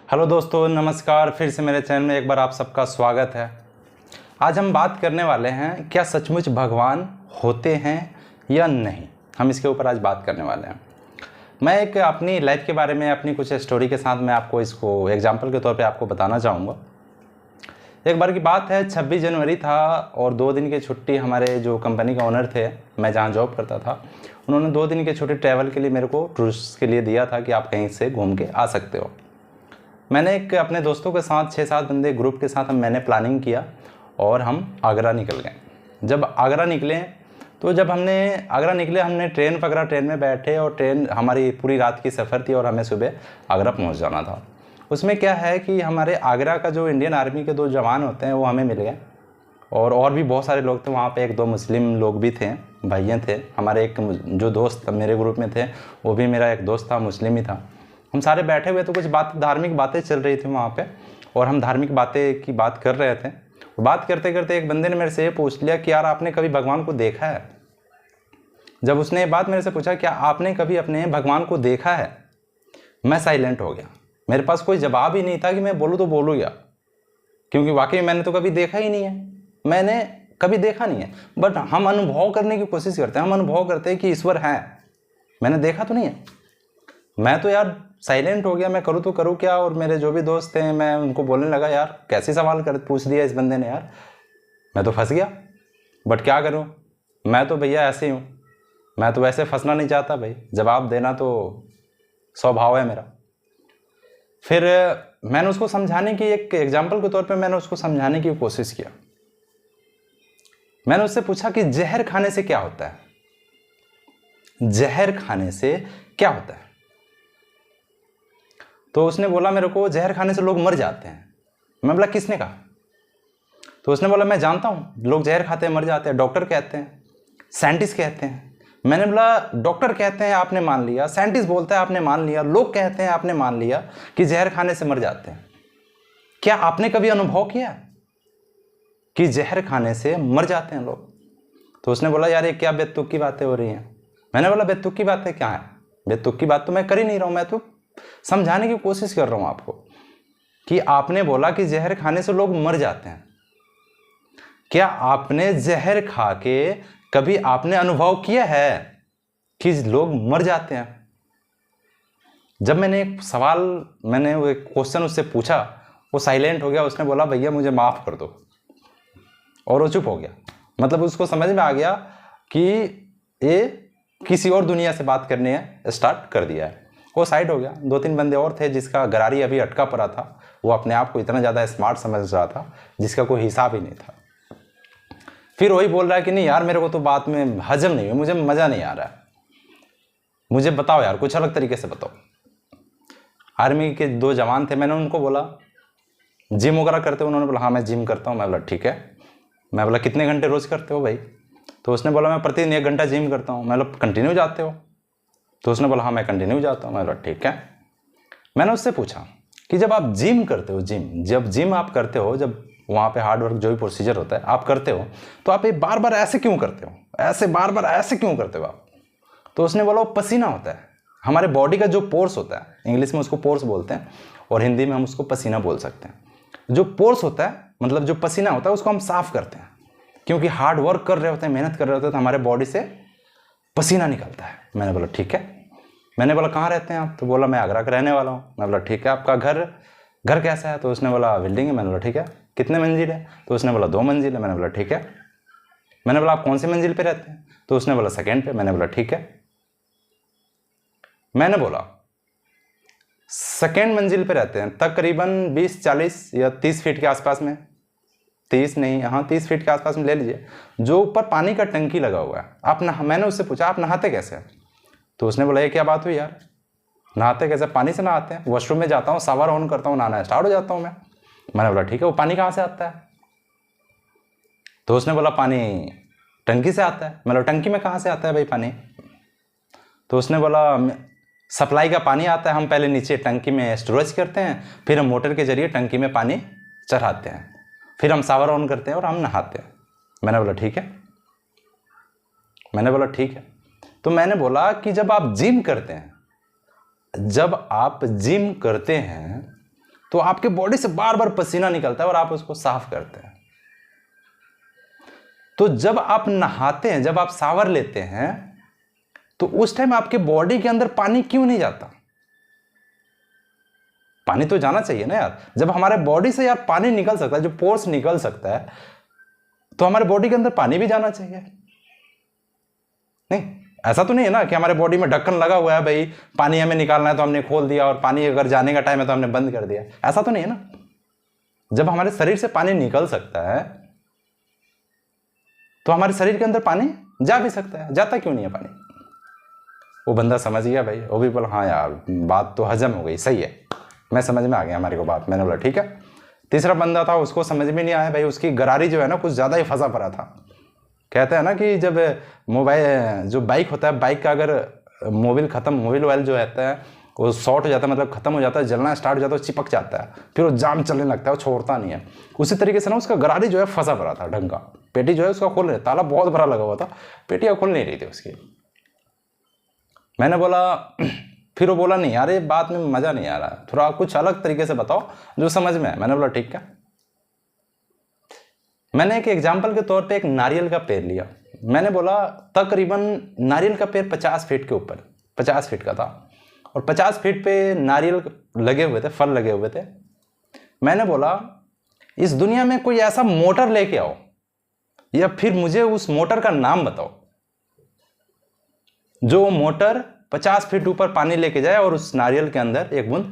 Hello दोस्तों, नमस्कार। फिर से मेरे चैनल में एक बार आप सबका स्वागत है। आज हम बात करने वाले हैं, क्या सचमुच भगवान होते हैं या नहीं। हम इसके ऊपर आज बात करने वाले हैं। मैं एक अपनी लाइफ के बारे में, अपनी कुछ स्टोरी के साथ मैं आपको इसको एग्जाम्पल के तौर पे आपको बताना चाहूँगा। एक बार की बात है, 26 जनवरी था और 2 दिन की छुट्टी हमारे जो कंपनी के ओनर थे, मैं जहाँ जॉब करता था, उन्होंने 2 दिन की छुट्टी ट्रैवल के लिए मेरे को टूरिस्ट के लिए दिया था कि आप कहीं से घूम के आ सकते हो। मैंने एक अपने दोस्तों के साथ 6-7 बंदे ग्रुप के साथ मैंने प्लानिंग किया और हम आगरा निकल गए। जब आगरा निकले तो हमने ट्रेन पकड़ा, ट्रेन में बैठे और ट्रेन हमारी पूरी रात की सफ़र थी और हमें सुबह आगरा पहुंच जाना था। उसमें क्या है कि हमारे आगरा का जो इंडियन आर्मी के 2 जवान होते हैं वो हमें मिल गए और भी बहुत सारे लोग थे वहाँ पे। 1-2 मुस्लिम लोग भी थे, भाइयाँ थे। हमारे एक जो दोस्त मेरे ग्रुप में थे वो भी मेरा एक दोस्त था, मुस्लिम ही था। हम सारे बैठे हुए तो कुछ धार्मिक बातें चल रही थी वहाँ पे और हम धार्मिक बातें की बात कर रहे थे। बात करते करते एक बंदे ने मेरे से ये पूछ लिया कि यार आपने कभी भगवान को देखा है। जब उसने ये बात मेरे से पूछा क्या आपने कभी अपने भगवान को देखा है, मैं साइलेंट हो गया। मेरे पास कोई जवाब ही नहीं था कि मैं बोलूँ तो बोलूँ क्या, क्योंकि वाकई मैंने तो कभी देखा ही नहीं है। मैंने कभी देखा नहीं है, बट हम अनुभव करने की कोशिश करते हैं। हम अनुभव करते हैं कि ईश्वर है, मैंने देखा तो नहीं है। मैं तो यार साइलेंट हो गया, मैं करूँ तो करूँ क्या। और मेरे जो भी दोस्त हैं, मैं उनको बोलने लगा, यार कैसे सवाल पूछ दिया इस बंदे ने, यार मैं तो फंस गया। बट क्या करूँ, मैं तो भैया ऐसे ही हूँ, मैं तो वैसे फंसना नहीं चाहता भाई, जवाब देना तो स्वभाव है मेरा। फिर मैंने उसको समझाने की, एक एग्जाम्पल के तौर पे मैंने उसको समझाने की कोशिश किया। मैंने उससे पूछा कि जहर खाने से क्या होता है, जहर खाने से क्या होता है। तो उसने बोला मेरे को, जहर खाने से लोग मर जाते हैं। मैं बोला किसने कहा। तो उसने बोला मैं जानता हूँ, लोग जहर खाते हैं मर जाते हैं, डॉक्टर कहते हैं, साइंटिस्ट कहते हैं। मैंने बोला डॉक्टर कहते हैं आपने मान लिया, साइंटिस्ट बोलता है आपने मान लिया, लोग कहते हैं आपने मान लिया कि जहर खाने से मर जाते हैं। क्या आपने कभी अनुभव किया कि जहर खाने से मर जाते हैं लोग। तो उसने बोला यार ये क्या बेतुक की बातें हो रही हैं। मैंने बोला बेतुक की बातें क्या है, बेतुक की बात तो मैं कर ही नहीं रहा हूँ, मैं तो समझाने की कोशिश कर रहा हूं आपको कि आपने बोला कि जहर खाने से लोग मर जाते हैं। क्या आपने जहर खा के कभी आपने अनुभव किया है कि लोग मर जाते हैं। जब मैंने वो एक क्वेश्चन उससे पूछा, वो साइलेंट हो गया। उसने बोला भैया मुझे माफ कर दो, और वो चुप हो गया। मतलब उसको समझ में आ गया कि ये किसी और दुनिया से बात करने स्टार्ट कर दिया है। वो साइड हो गया। 2-3 बंदे और थे जिसका गरारी अभी अटका पड़ा था। वो अपने आप को इतना ज़्यादा स्मार्ट समझ रहा था जिसका कोई हिसाब ही नहीं था। फिर वही बोल रहा है कि नहीं यार मेरे को तो बात में हजम नहीं हुई, मुझे मज़ा नहीं आ रहा है, मुझे बताओ यार कुछ अलग तरीके से बताओ। आर्मी के 2 जवान थे, मैंने उनको बोला जिम वगैरह करते हो। उन्होंने बोला हाँ मैं जिम करता हूँ। मैं बोला ठीक है। मैं बोला कितने घंटे रोज़ करते हो भाई। तो उसने बोला मैं प्रतिदिन 1 घंटा जिम करता हूँ। मैं बोला कंटिन्यू जाते हो। तो उसने बोला हाँ मैं कंटिन्यू जाता हूँ। मैं बोला ठीक है। मैंने उससे पूछा कि जब आप जिम करते हो, जब जिम आप करते हो, जब वहाँ पे हार्ड वर्क जो भी प्रोसीजर होता है आप करते हो, तो आप ये बार बार ऐसे क्यों करते हो, ऐसे बार बार ऐसे क्यों करते हो आप। तो उसने बोला वो पसीना होता है, हमारे बॉडी का जो पोर्स होता है, इंग्लिश में उसको पोर्स बोलते हैं और हिंदी में हम उसको पसीना बोल सकते हैं। जो पोर्स होता है, मतलब जो पसीना होता है, उसको हम साफ करते हैं, क्योंकि हार्ड वर्क कर रहे होते हैं, मेहनत कर रहे होते हैं, तो हमारे बॉडी से पसीना निकलता है। मैंने बोला ठीक है। मैंने बोला कहाँ रहते हैं आप। तो बोला मैं आगरा का रहने वाला हूँ। मैं बोला ठीक है। आपका घर कैसा है। तो उसने बोला बिल्डिंग है। मैंने बोला ठीक है। कितने मंजिल है। तो उसने बोला 2 मंजिल है। मैंने बोला ठीक है। मैंने बोला आप कौन सी मंजिल पे रहते हैं। तो उसने बोला 2nd पे। मैंने बोला ठीक है। मैंने बोला 2nd मंजिल पे रहते हैं, तकरीबन 20-40 या 30 फीट के आसपास में, 30 नहीं, हाँ 30 फीट के आसपास में ले लीजिए, जो ऊपर पानी का टंकी लगा हुआ है। आप मैंने उससे पूछा आप नहाते कैसे हैं। तो उसने बोला ये क्या बात हुई यार, नहाते कैसे, पानी से नहाते हैं, वॉशरूम में जाता हूँ, शावर ऑन करता हूँ, नहाना स्टार्ट हो जाता हूँ मैं। मैंने बोला ठीक है, वो पानी कहाँ से आता है। तो उसने बोला पानी टंकी से आता है। मतलब टंकी में कहाँ से आता है भाई पानी। तो उसने बोला सप्लाई का पानी आता है, हम पहले नीचे टंकी में स्टोरेज करते हैं, फिर हम मोटर के जरिए टंकी में पानी चढ़ाते हैं, फिर हम शावर ऑन करते हैं और हम नहाते हैं। मैंने बोला ठीक है। मैंने बोला ठीक है। तो मैंने बोला कि जब आप जिम करते हैं तो आपके बॉडी से बार बार पसीना निकलता है और आप उसको साफ करते हैं। तो जब आप नहाते हैं, जब आप शावर लेते हैं, तो उस टाइम आपके बॉडी के अंदर पानी क्यों नहीं जाता? पानी तो जाना चाहिए ना यार। जब हमारे बॉडी से यार पानी निकल सकता है, जो पोर्स निकल सकता है, तो हमारे बॉडी के अंदर पानी भी जाना चाहिए। नहीं, ऐसा तो नहीं है ना कि हमारे बॉडी में ढक्कन लगा हुआ है, भाई पानी हमें निकालना है तो हमने खोल दिया और पानी अगर जाने का टाइम है तो हमने बंद कर दिया। ऐसा तो नहीं है ना। जब हमारे शरीर से पानी निकल सकता है तो हमारे शरीर के अंदर पानी जा भी सकता है। जाता क्यों नहीं है पानी? वो बंदा समझ गया भाई, वो भी बोला हाँ यार बात तो हजम हो गई, सही है, मैं समझ में आ गया हमारे को बात। मैंने बोला ठीक है। तीसरा बंदा था, उसको समझ में नहीं आया भाई, उसकी गरारी जो है ना कुछ ज़्यादा ही फंसा पड़ा था। कहते हैं ना कि जब मोबाइल जो बाइक होता है, बाइक का अगर मोबिल ऑयल जो रहता है वो शॉर्ट हो जाता है, मतलब खत्म हो जाता है, जलना स्टार्ट हो जाता है, चिपक जाता है, फिर वो जाम चलने लगता है, वो छोड़ता नहीं है। उसी तरीके से ना उसका गरारी जो है फंसा पड़ा था ढंग का। पेटी जो है उसका खोल नहीं, ताला बहुत बड़ा लगा हुआ था, पेटियाँ खोल नहीं रही थी उसकी। मैंने बोला फिर वो बोला नहीं यार ये बात में मज़ा नहीं आ रहा है, थोड़ा कुछ अलग तरीके से बताओ जो समझ में है। मैंने बोला ठीक है। मैंने एक एग्जाम्पल के तौर पे एक नारियल का पेड़ लिया। मैंने बोला तकरीबन नारियल का पेड़ 50 फीट के ऊपर, 50 फीट का था और 50 फीट पे नारियल लगे हुए थे, फल लगे हुए थे। मैंने बोला इस दुनिया में कोई ऐसा मोटर लेके आओ या फिर मुझे उस मोटर का नाम बताओ जो मोटर 50 फीट ऊपर पानी लेके जाए और उस नारियल के अंदर एक बूंद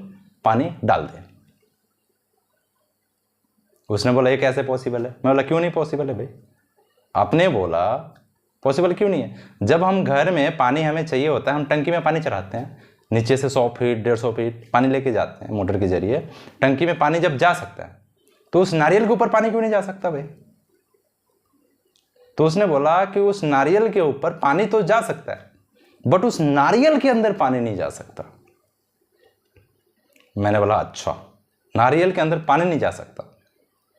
पानी डाल दे। उसने बोला ये कैसे पॉसिबल है? मैं बोला क्यों नहीं पॉसिबल है भाई? आपने बोला पॉसिबल क्यों नहीं है? जब हम घर में पानी हमें चाहिए होता है, हम टंकी में पानी चढ़ाते हैं, नीचे से 100 फीट 150 फीट पानी लेके जाते हैं मोटर के जरिए। टंकी में पानी जब जा सकता है तो उस नारियल के ऊपर पानी क्यों नहीं जा सकता भाई? तो उसने बोला कि उस नारियल के ऊपर पानी तो जा सकता है बट उस नारियल के अंदर पानी नहीं जा सकता। मैंने बोला अच्छा, नारियल के अंदर पानी नहीं जा सकता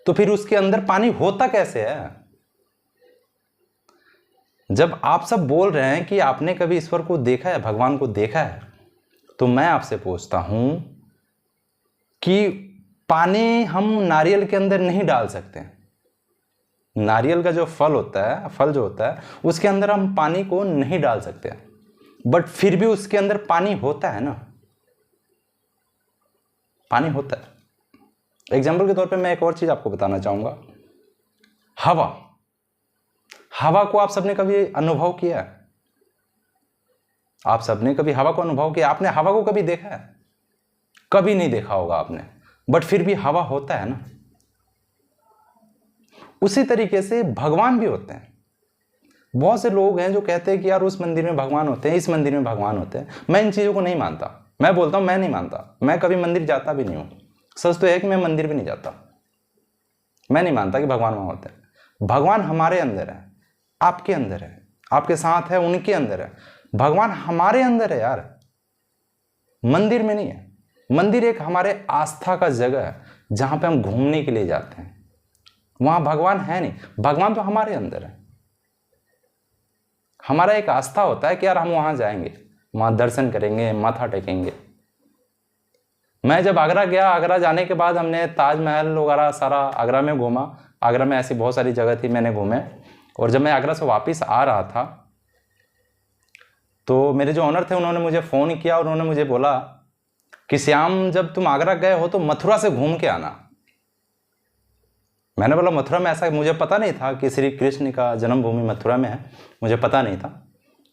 तो फिर उसके अंदर पानी होता कैसे है? जब आप सब बोल रहे हैं कि आपने कभी ईश्वर को देखा है, भगवान को देखा है, तो मैं आपसे पूछता हूं कि पानी हम नारियल के अंदर नहीं डाल सकते। नारियल का जो फल जो होता है उसके अंदर हम पानी को नहीं डाल सकते, बट फिर भी उसके अंदर पानी होता है ना, पानी होता है। एग्जाम्पल के तौर पे मैं एक और चीज आपको बताना चाहूंगा। हवा को आप सबने कभी अनुभव किया है? आप सबने कभी हवा को अनुभव किया? आपने हवा को कभी देखा है? कभी नहीं देखा होगा आपने, बट फिर भी हवा होता है ना। उसी तरीके से भगवान भी होते हैं। बहुत से लोग हैं जो कहते हैं कि यार उस मंदिर में भगवान होते हैं, इस मंदिर में भगवान होते हैं। मैं इन चीज़ों को नहीं मानता। मैं बोलता हूँ मैं नहीं मानता, मैं कभी मंदिर जाता भी नहीं हूँ। सच तो है कि मैं मंदिर भी नहीं जाता। मैं नहीं मानता कि भगवान वहाँ होते हैं। भगवान हमारे अंदर है, आपके अंदर है, आपके साथ है, उनके अंदर है। भगवान हमारे अंदर है यार, मंदिर में नहीं है। मंदिर एक हमारे आस्था का जगह है जहाँ पे हम घूमने के लिए जाते हैं, वहाँ भगवान है नहीं। भगवान तो हमारे अंदर है। हमारा एक आस्था होता है कि यार हम वहाँ जाएंगे, वहाँ दर्शन करेंगे, माथा टेकेंगे। मैं जब आगरा गया, आगरा जाने के बाद हमने ताजमहल वगैरह सारा आगरा में घूमा। आगरा में ऐसी बहुत सारी जगह थी मैंने घूमे। और जब मैं आगरा से वापस आ रहा था तो मेरे जो ऑनर थे उन्होंने मुझे फ़ोन किया और उन्होंने मुझे बोला कि श्याम जब तुम आगरा गए हो तो मथुरा से घूम के आना। मैंने बोला मथुरा में ऐसा, मुझे पता नहीं था कि श्री कृष्ण का जन्मभूमि मथुरा में है, मुझे पता नहीं था।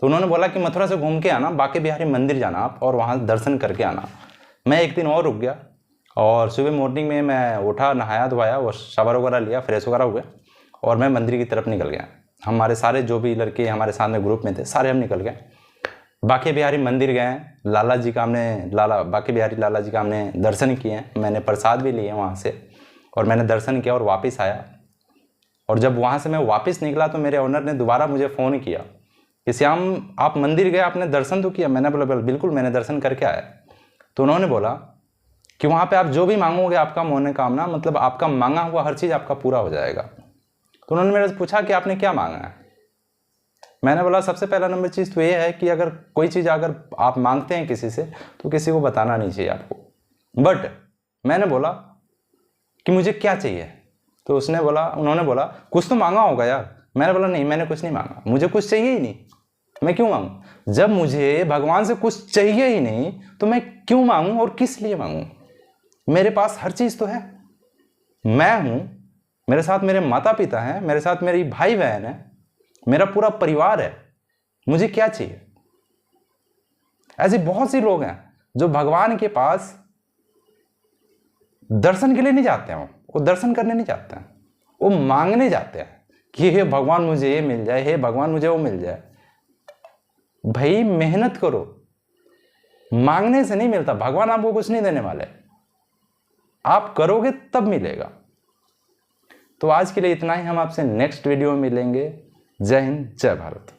तो उन्होंने बोला कि मथुरा से घूम के आना, बांके बिहारी मंदिर जाना आप और वहाँ दर्शन करके आना। मैं एक दिन और रुक गया और सुबह मॉर्निंग में मैं उठा, नहाया धोया और शावर वगैरह लिया, फ्रेश वगैरह हुए और मैं मंदिर की तरफ निकल गया। हमारे सारे जो भी लड़के हमारे साथ में ग्रुप में थे सारे हम निकल गए। बांके बिहारी मंदिर गए, बांके बिहारी लाला जी का हमने दर्शन किए। मैंने प्रसाद भी लिए वहाँ से और मैंने दर्शन किया और वापस आया। और जब वहाँ से मैं वापस निकला तो मेरे ओनर ने दोबारा मुझे फ़ोन किया कि श्याम आप मंदिर गए, आपने दर्शन तो किया? मैंने बोला बिल्कुल मैंने दर्शन करके आया। तो उन्होंने बोला कि वहाँ पे आप जो भी मांगोगे आपका मनोकामना, मतलब आपका मांगा हुआ हर चीज़ आपका पूरा हो जाएगा। तो उन्होंने मेरे से पूछा कि आपने क्या मांगा है? मैंने बोला सबसे पहला नंबर चीज़ तो ये है कि अगर कोई चीज़ अगर आप मांगते हैं किसी से तो किसी को बताना नहीं चाहिए आपको। बट मैंने बोला कि मुझे क्या चाहिए, तो उन्होंने बोला कुछ तो मांगा होगा यार। मैंने बोला नहीं, मैंने कुछ नहीं मांगा, मुझे कुछ चाहिए ही नहीं, मैं क्यों मांगू? जब मुझे भगवान से कुछ चाहिए ही नहीं तो मैं क्यों मांगू और किस लिए मांगू? मेरे पास हर चीज तो है, मैं हूं, मेरे साथ मेरे माता पिता हैं, मेरे साथ मेरी भाई बहन है, मेरा पूरा परिवार है, मुझे क्या चाहिए? ऐसे बहुत से लोग हैं जो भगवान के पास दर्शन के लिए नहीं जाते हैं, वो दर्शन करने नहीं जाते हैं, वो मांगने जाते हैं कि हे भगवान मुझे ये मिल जाए, हे भगवान मुझे वो मिल जाए। भाई मेहनत करो, मांगने से नहीं मिलता, भगवान आपको कुछ नहीं देने वाले, आप करोगे तब मिलेगा। तो आज के लिए इतना ही, हम आपसे नेक्स्ट वीडियो में मिलेंगे। जय हिंद, जय भारत।